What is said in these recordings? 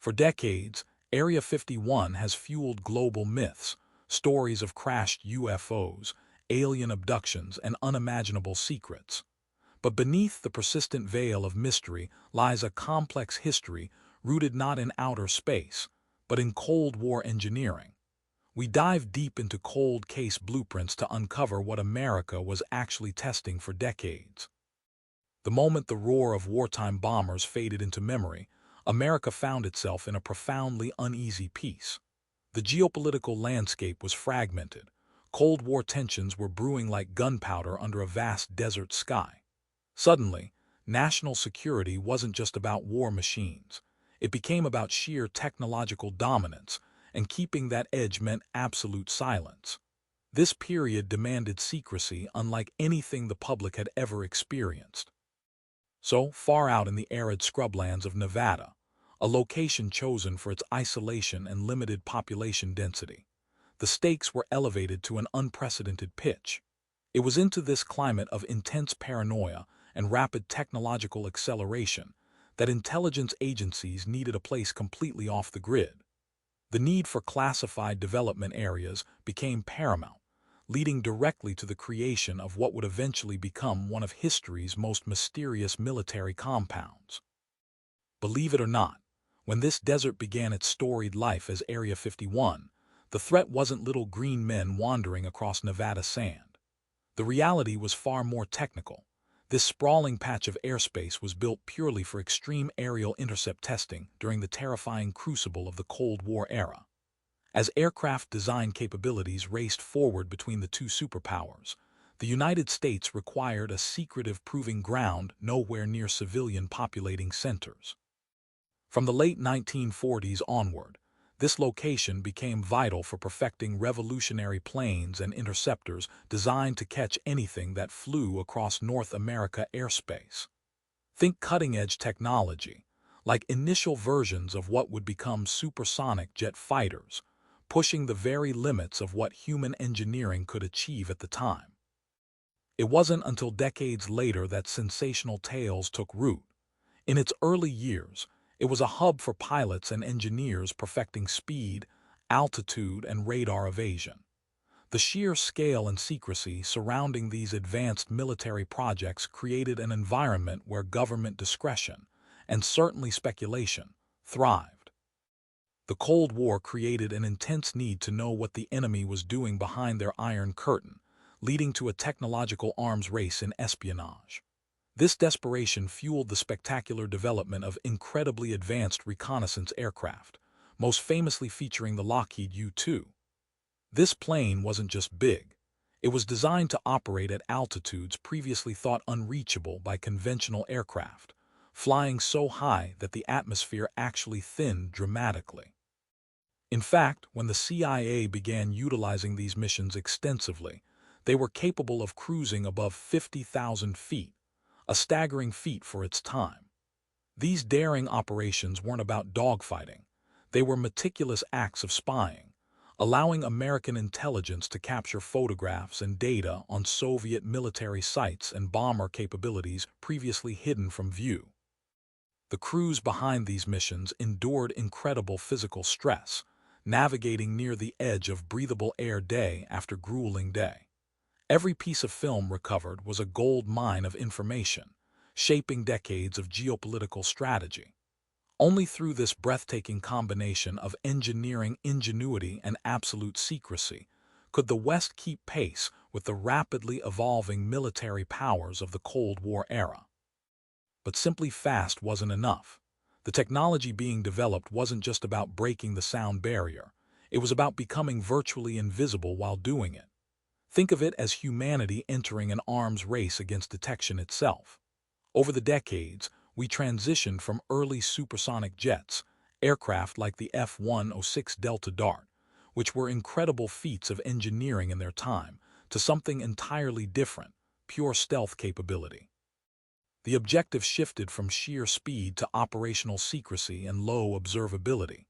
For decades, Area 51 has fueled global myths, stories of crashed UFOs, alien abductions, and unimaginable secrets. But beneath the persistent veil of mystery lies a complex history rooted not in outer space, but in Cold War engineering. We dive deep into cold case blueprints to uncover what America was actually testing for decades. The moment the roar of wartime bombers faded into memory, America found itself in a profoundly uneasy peace. The geopolitical landscape was fragmented. Cold War tensions were brewing like gunpowder under a vast desert sky. Suddenly, national security wasn't just about war machines. It became about sheer technological dominance, and keeping that edge meant absolute silence. This period demanded secrecy unlike anything the public had ever experienced. So, far out in the arid scrublands of Nevada, a location chosen for its isolation and limited population density, the stakes were elevated to an unprecedented pitch. It was into this climate of intense paranoia and rapid technological acceleration that intelligence agencies needed a place completely off the grid. The need for classified development areas became paramount, leading directly to the creation of what would eventually become one of history's most mysterious military compounds. Believe it or not, when this desert began its storied life as Area 51, the threat wasn't little green men wandering across Nevada sand. The reality was far more technical. This sprawling patch of airspace was built purely for extreme aerial intercept testing during the terrifying crucible of the Cold War era. As aircraft design capabilities raced forward between the two superpowers, the United States required a secretive proving ground nowhere near civilian populating centers. From the late 1940s onward, this location became vital for perfecting revolutionary planes and interceptors designed to catch anything that flew across North America airspace. Think cutting-edge technology, like initial versions of what would become supersonic jet fighters, pushing the very limits of what human engineering could achieve at the time. It wasn't until decades later that sensational tales took root. In its early years, it was a hub for pilots and engineers perfecting speed, altitude, and radar evasion. The sheer scale and secrecy surrounding these advanced military projects created an environment where government discretion, and certainly speculation, thrived. The Cold War created an intense need to know what the enemy was doing behind their Iron Curtain, leading to a technological arms race in espionage. This desperation fueled the spectacular development of incredibly advanced reconnaissance aircraft, most famously featuring the Lockheed U-2. This plane wasn't just big. It was designed to operate at altitudes previously thought unreachable by conventional aircraft, flying so high that the atmosphere actually thinned dramatically. In fact, when the CIA began utilizing these missions extensively, they were capable of cruising above 50,000 feet, a staggering feat for its time. These daring operations weren't about dogfighting. They were meticulous acts of spying, allowing American intelligence to capture photographs and data on Soviet military sites and bomber capabilities previously hidden from view. The crews behind these missions endured incredible physical stress, navigating near the edge of breathable air day after grueling day. Every piece of film recovered was a gold mine of information, shaping decades of geopolitical strategy. Only through this breathtaking combination of engineering ingenuity and absolute secrecy could the West keep pace with the rapidly evolving military powers of the Cold War era. But simply fast wasn't enough. The technology being developed wasn't just about breaking the sound barrier. It was about becoming virtually invisible while doing it. Think of it as humanity entering an arms race against detection itself. Over the decades, we transitioned from early supersonic jets, aircraft like the F-106 Delta Dart, which were incredible feats of engineering in their time, to something entirely different, pure stealth capability. The objective shifted from sheer speed to operational secrecy and low observability.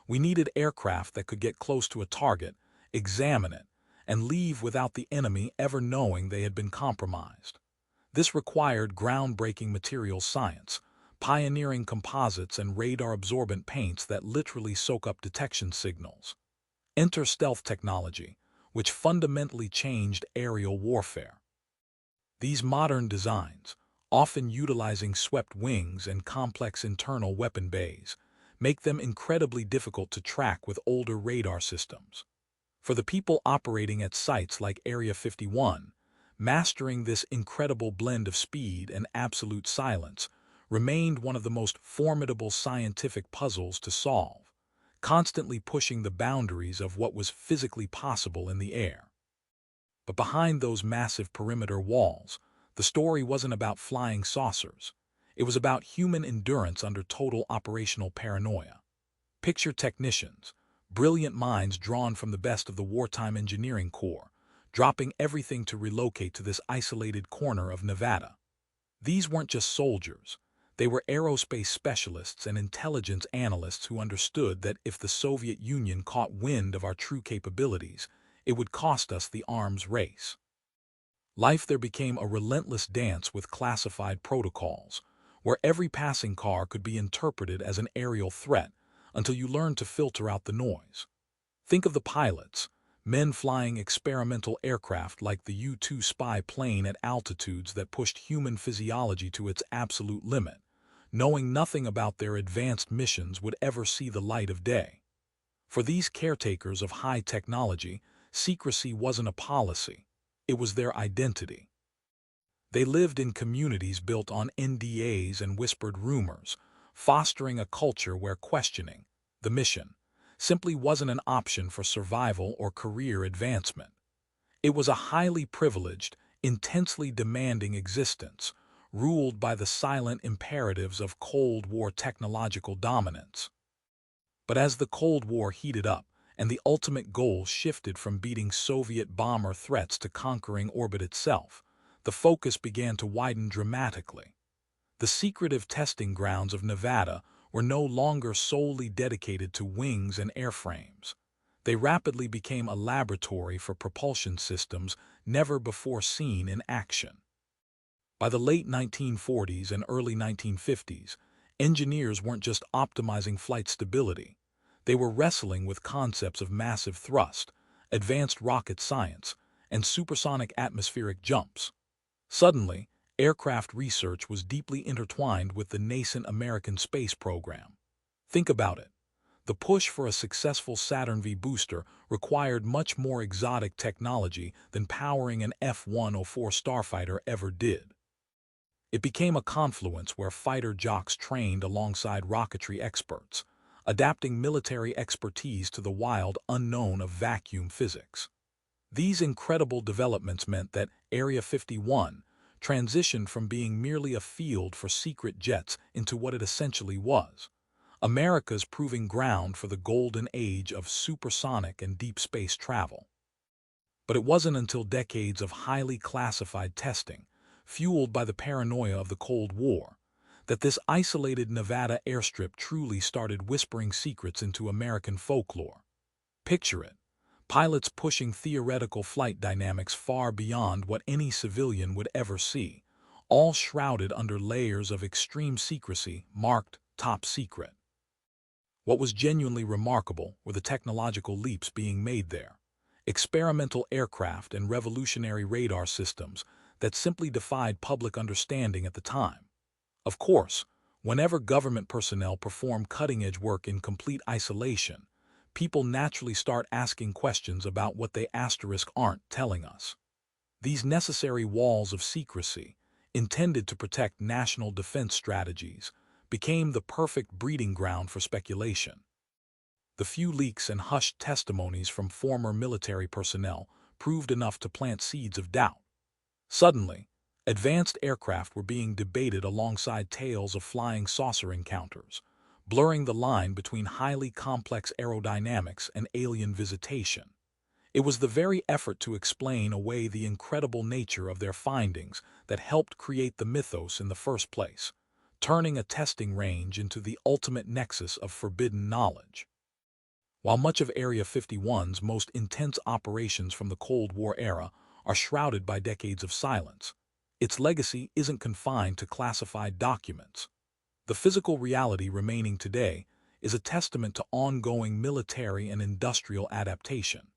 We needed aircraft that could get close to a target, examine it, and leave without the enemy ever knowing they had been compromised. This required groundbreaking materials science, pioneering composites and radar-absorbent paints that literally soak up detection signals. Enter stealth technology, which fundamentally changed aerial warfare. These modern designs, often utilizing swept wings and complex internal weapon bays, make them incredibly difficult to track with older radar systems. For the people operating at sites like Area 51, mastering this incredible blend of speed and absolute silence remained one of the most formidable scientific puzzles to solve, constantly pushing the boundaries of what was physically possible in the air. But behind those massive perimeter walls, the story wasn't about flying saucers. It was about human endurance under total operational paranoia. Picture technicians, brilliant minds drawn from the best of the wartime engineering corps, dropping everything to relocate to this isolated corner of Nevada. These weren't just soldiers. They were aerospace specialists and intelligence analysts who understood that if the Soviet Union caught wind of our true capabilities, it would cost us the arms race. Life there became a relentless dance with classified protocols, where every passing car could be interpreted as an aerial threat until you learned to filter out the noise. Think of the pilots, men flying experimental aircraft like the U-2 spy plane at altitudes that pushed human physiology to its absolute limit, knowing nothing about their advanced missions would ever see the light of day. For these caretakers of high technology, secrecy wasn't a policy, it was their identity. They lived in communities built on NDAs and whispered rumors, fostering a culture where questioning, the mission, simply wasn't an option for survival or career advancement. It was a highly privileged, intensely demanding existence, ruled by the silent imperatives of Cold War technological dominance. But as the Cold War heated up, and the ultimate goal shifted from beating Soviet bomber threats to conquering orbit itself, the focus began to widen dramatically. The secretive testing grounds of Nevada were no longer solely dedicated to wings and airframes. They rapidly became a laboratory for propulsion systems never before seen in action. By the late 1940s and early 1950s, engineers weren't just optimizing flight stability. They were wrestling with concepts of massive thrust, advanced rocket science, and supersonic atmospheric jumps. Suddenly, aircraft research was deeply intertwined with the nascent American space program. Think about it. The push for a successful Saturn V booster required much more exotic technology than powering an F-104 starfighter ever did. It became a confluence where fighter jocks trained alongside rocketry experts, adapting military expertise to the wild unknown of vacuum physics. These incredible developments meant that Area 51 transitioned from being merely a field for secret jets into what it essentially was, America's proving ground for the golden age of supersonic and deep space travel. But it wasn't until decades of highly classified testing, fueled by the paranoia of the Cold War, that this isolated Nevada airstrip truly started whispering secrets into American folklore. Picture it. Pilots pushing theoretical flight dynamics far beyond what any civilian would ever see, all shrouded under layers of extreme secrecy marked top secret. What was genuinely remarkable were the technological leaps being made there. Experimental aircraft and revolutionary radar systems that simply defied public understanding at the time. Of course, whenever government personnel perform cutting-edge work in complete isolation, people naturally start asking questions about what they aren't telling us. These necessary walls of secrecy, intended to protect national defense strategies, became the perfect breeding ground for speculation. The few leaks and hushed testimonies from former military personnel proved enough to plant seeds of doubt. Suddenly, advanced aircraft were being debated alongside tales of flying saucer encounters, blurring the line between highly complex aerodynamics and alien visitation. It was the very effort to explain away the incredible nature of their findings that helped create the mythos in the first place, turning a testing range into the ultimate nexus of forbidden knowledge. While much of Area 51's most intense operations from the Cold War era are shrouded by decades of silence, its legacy isn't confined to classified documents. The physical reality remaining today is a testament to ongoing military and industrial adaptation.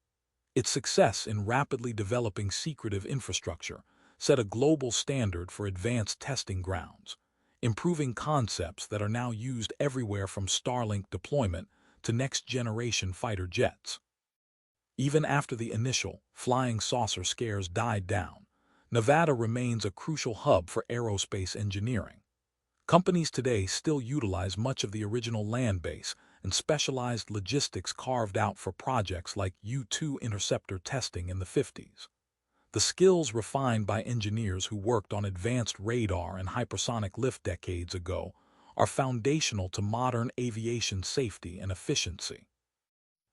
Its success in rapidly developing secretive infrastructure set a global standard for advanced testing grounds, improving concepts that are now used everywhere from Starlink deployment to next-generation fighter jets. Even after the initial flying saucer scares died down, Nevada remains a crucial hub for aerospace engineering. Companies today still utilize much of the original land base and specialized logistics carved out for projects like U-2 interceptor testing in the 50s. The skills refined by engineers who worked on advanced radar and hypersonic lift decades ago are foundational to modern aviation safety and efficiency.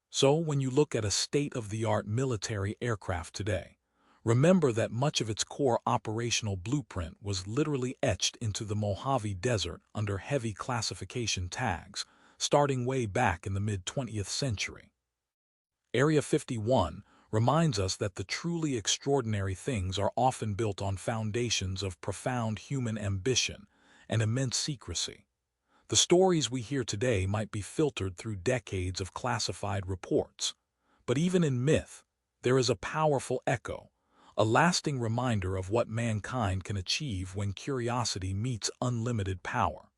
So, when you look at a state-of-the-art military aircraft today, remember that much of its core operational blueprint was literally etched into the Mojave Desert under heavy classification tags, starting way back in the mid-20th century. Area 51 reminds us that the truly extraordinary things are often built on foundations of profound human ambition and immense secrecy. The stories we hear today might be filtered through decades of classified reports, but even in myth, there is a powerful echo, a lasting reminder of what mankind can achieve when curiosity meets unlimited power.